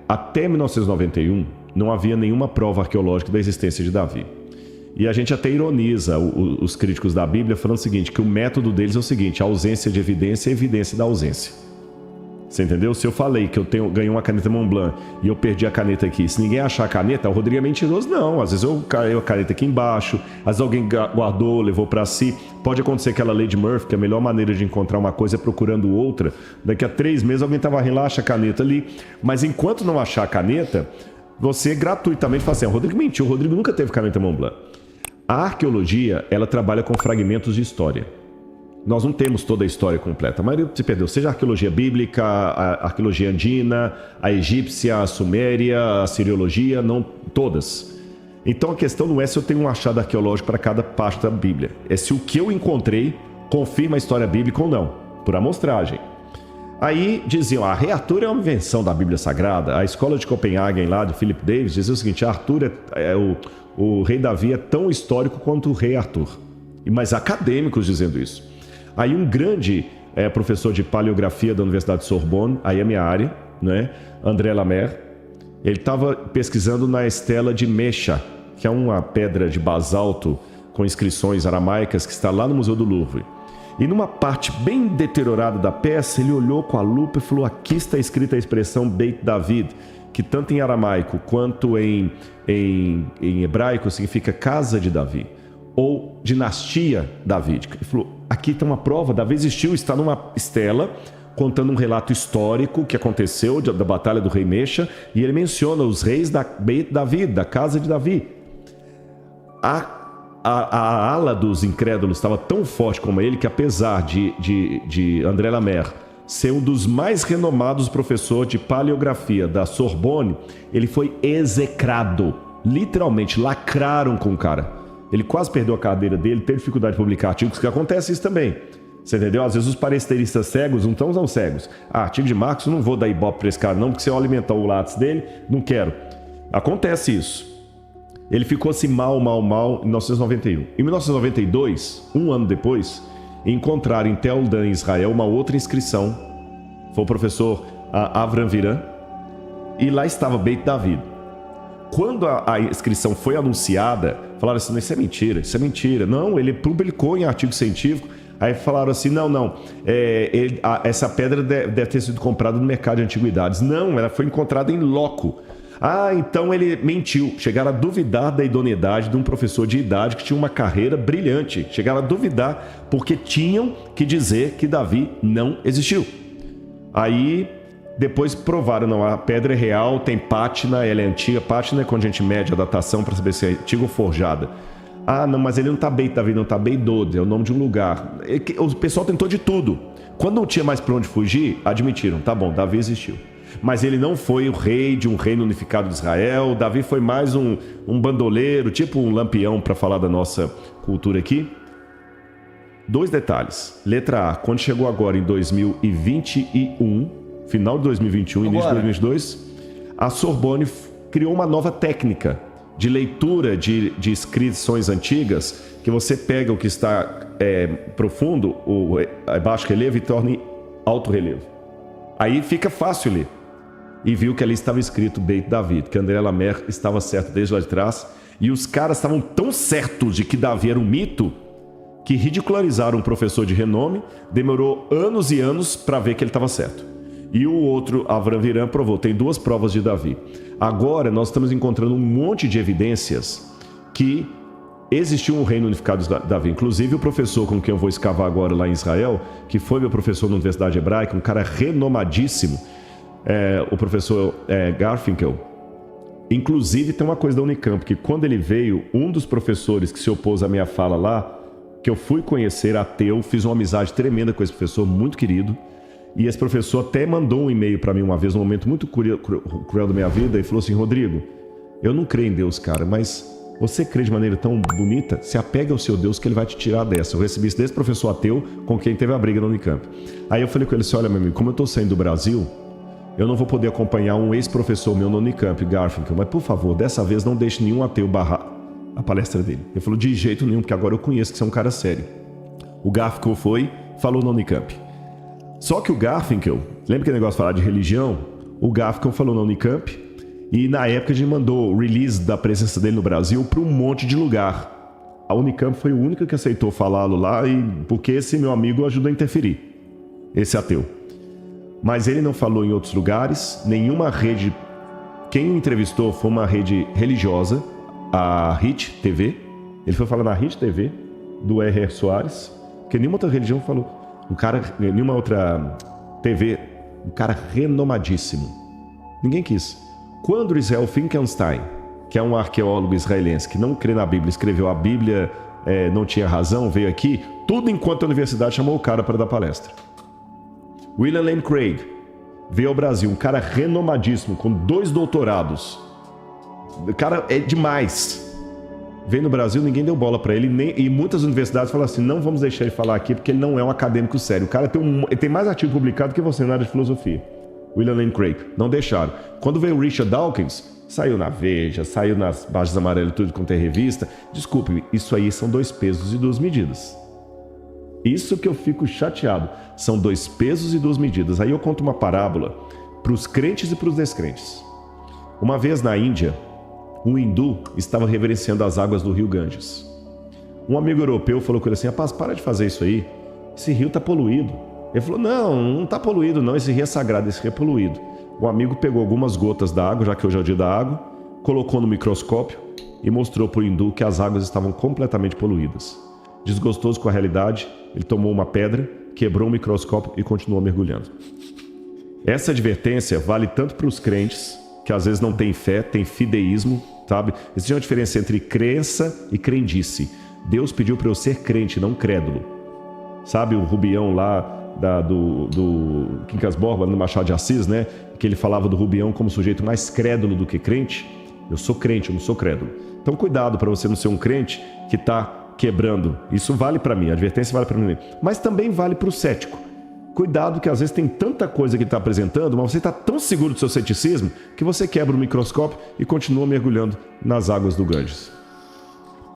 até 1991 não havia nenhuma prova arqueológica da existência de Davi. E a gente até ironiza os críticos da Bíblia falando o seguinte, que o método deles é o seguinte, a ausência de evidência é evidência da ausência. Você entendeu? Se eu falei que eu ganhei uma caneta Montblanc e eu perdi a caneta aqui, se ninguém achar a caneta, o Rodrigo é mentiroso? Não, às vezes eu caio a caneta aqui embaixo, às vezes alguém guardou, levou para si. Pode acontecer aquela lei de Murphy, que a melhor maneira de encontrar uma coisa é procurando outra. Daqui a 3 meses alguém tá varrendo lá, acha a caneta ali. Mas enquanto não achar a caneta, você gratuitamente fala assim, o Rodrigo mentiu, o Rodrigo nunca teve caneta Montblanc. A arqueologia, ela trabalha com fragmentos de história. Nós não temos toda a história completa. A maioria se perdeu, seja a arqueologia bíblica, a arqueologia andina, a egípcia, a suméria, a siriologia, não todas. Então a questão não é se eu tenho um achado arqueológico para cada parte da Bíblia. É se o que eu encontrei confirma a história bíblica ou não, por amostragem. Aí diziam, Arthur é uma invenção da Bíblia Sagrada. A escola de Copenhagen lá, do Philip Davis, dizia o seguinte, Arthur o rei Davi é tão histórico quanto o rei Arthur. Mas acadêmicos dizendo isso. Aí um grande professor de paleografia da Universidade de Sorbonne, aí é minha área, né? André Lamer, ele estava pesquisando na estela de Mecha, que é uma pedra de basalto com inscrições aramaicas que está lá no Museu do Louvre. E numa parte bem deteriorada da peça, ele olhou com a lupa e falou, aqui está escrita a expressão Beit David, que tanto em aramaico quanto em hebraico significa casa de Davi, ou dinastia davídica. Ele falou, aqui está uma prova, Davi existiu, está numa estela, contando um relato histórico que aconteceu da batalha do rei Mecha, e ele menciona os reis da Beit David, da casa de Davi. A ala dos incrédulos estava tão forte como ele, que apesar de André Lamer ser um dos mais renomados professores de paleografia da Sorbonne, ele foi execrado, literalmente, lacraram com o cara. Ele quase perdeu a cadeira dele, teve dificuldade de publicar artigos, que acontece isso também. Você entendeu? Às vezes os paresteristas cegos não estão cegos. Artigo de Marcos, eu não vou dar ibope para esse cara não, porque se eu alimentar o látis dele, não quero. Acontece isso. Ele ficou assim mal em 1991. Em 1992, um ano depois, encontraram em Tel Dan, em Israel, uma outra inscrição. Foi o professor Avram Viran, e lá estava Beit David. Quando a inscrição foi anunciada, falaram assim, isso é mentira, isso é mentira. Não, ele publicou em artigo científico. Aí falaram assim, essa pedra deve ter sido comprada no mercado de antiguidades. Não, ela foi encontrada em loco. Então ele mentiu. Chegaram a duvidar da idoneidade de um professor de idade que tinha uma carreira brilhante. Chegaram a duvidar porque tinham que dizer que Davi não existiu. Aí depois provaram, não, a pedra é real, tem pátina, ela é antiga. Pátina é quando a gente mede a datação para saber se é antiga ou forjada. Não, mas ele não está Beit David, não está Beit Dod, é o nome de um lugar. O pessoal tentou de tudo. Quando não tinha mais para onde fugir, admitiram, tá bom, Davi existiu. Mas ele não foi o rei de um reino unificado de Israel. Davi foi mais um bandoleiro, tipo um lampião, para falar da nossa cultura aqui. 2 detalhes. Letra A, quando chegou agora em 2021, final de 2021, início de 2022, a Sorbonne criou uma nova técnica de leitura de inscrições antigas, que você pega o que está profundo, o baixo relevo, e torna em alto relevo. Aí fica fácil ler. E viu que ali estava escrito Beit David, que André Lamer estava certo desde lá de trás. E os caras estavam tão certos de que Davi era um mito, que ridicularizaram um professor de renome, demorou anos e anos para ver que ele estava certo. E o outro, Avram Viran, provou. Tem 2 provas de Davi. Agora nós estamos encontrando um monte de evidências que existiu um reino unificado de Davi. Inclusive o professor com quem eu vou escavar agora lá em Israel, que foi meu professor na Universidade Hebraica, um cara renomadíssimo, o professor Garfinkel. Inclusive tem uma coisa da Unicamp, que quando ele veio, um dos professores que se opôs à minha fala lá, que eu fui conhecer, ateu, fiz uma amizade tremenda com esse professor, muito querido. E esse professor até mandou um e-mail para mim uma vez, num momento muito cruel da minha vida, e falou assim, Rodrigo, eu não creio em Deus, cara, mas você crê de maneira tão bonita, se apega ao seu Deus que ele vai te tirar dessa. Eu recebi isso desse professor ateu com quem teve a briga na Unicamp. Aí eu falei com ele assim, olha meu amigo, como eu estou saindo do Brasil, eu não vou poder acompanhar um ex-professor meu na Unicamp, Garfinkel, mas por favor, dessa vez não deixe nenhum ateu barrar a palestra dele. Ele falou, de jeito nenhum, porque agora eu conheço que você é um cara sério. O Garfinkel foi, falou na Unicamp. Só que o Garfinkel, lembra que negócio de falar de religião? o Gafcon falou na Unicamp, e na época a gente mandou o release da presença dele no Brasil para um monte de lugar. A Unicamp foi o único que aceitou falá-lo lá, porque esse meu amigo ajudou a interferir, esse ateu. Mas ele não falou em outros lugares, nenhuma rede. Quem o entrevistou foi uma rede religiosa, a HIT TV. Ele foi falar na HIT TV, do R.R. Soares, porque nenhuma outra religião falou. Nenhuma outra TV, um cara renomadíssimo. Ninguém quis. Quando Israel Finkelstein, que é um arqueólogo israelense que não crê na Bíblia, escreveu a Bíblia, não tinha razão, veio aqui, tudo enquanto a universidade chamou o cara para dar palestra. William Lane Craig veio ao Brasil, um cara renomadíssimo, com 2 doutorados. O cara é demais. Veio no Brasil, ninguém deu bola para ele, e muitas universidades falam assim, não vamos deixar ele falar aqui porque ele não é um acadêmico sério. O cara ele tem mais artigo publicado que você na área de filosofia. William Lane Craig. Não deixaram. Quando veio o Richard Dawkins, saiu na Veja, saiu nas Baixas Amarelas, tudo quanto é revista. Desculpe, isso aí são 2 pesos e 2 medidas. Isso que eu fico chateado. São 2 pesos e 2 medidas. Aí eu conto uma parábola para os crentes e para os descrentes. Uma vez na Índia, um hindu estava reverenciando as águas do rio Ganges. Um amigo europeu falou com ele assim, rapaz, para de fazer isso aí. Esse rio está poluído. Ele falou, não está poluído não, esse rio é sagrado, esse rio é poluído. O amigo pegou algumas gotas da água, já que hoje é o dia da água, colocou no microscópio e mostrou para o hindu que as águas estavam completamente poluídas. Desgostoso com a realidade, ele tomou uma pedra, quebrou o microscópio e continuou mergulhando. Essa advertência vale tanto para os crentes, que às vezes não têm fé, têm fideísmo, sabe? Existe uma diferença entre crença e crendice. Deus pediu para eu ser crente, não crédulo. Sabe o Rubião lá do Quincas Borba, no Machado de Assis, né? Que ele falava do Rubião como sujeito mais crédulo do que crente. Eu sou crente, eu não sou crédulo. Então cuidado para você não ser um crente que está quebrando. Isso vale para mim, a advertência vale para mim. Mas também vale para o cético. Cuidado que às vezes tem tanta coisa que ele está apresentando, mas você está tão seguro do seu ceticismo que você quebra o microscópio e continua mergulhando nas águas do Ganges.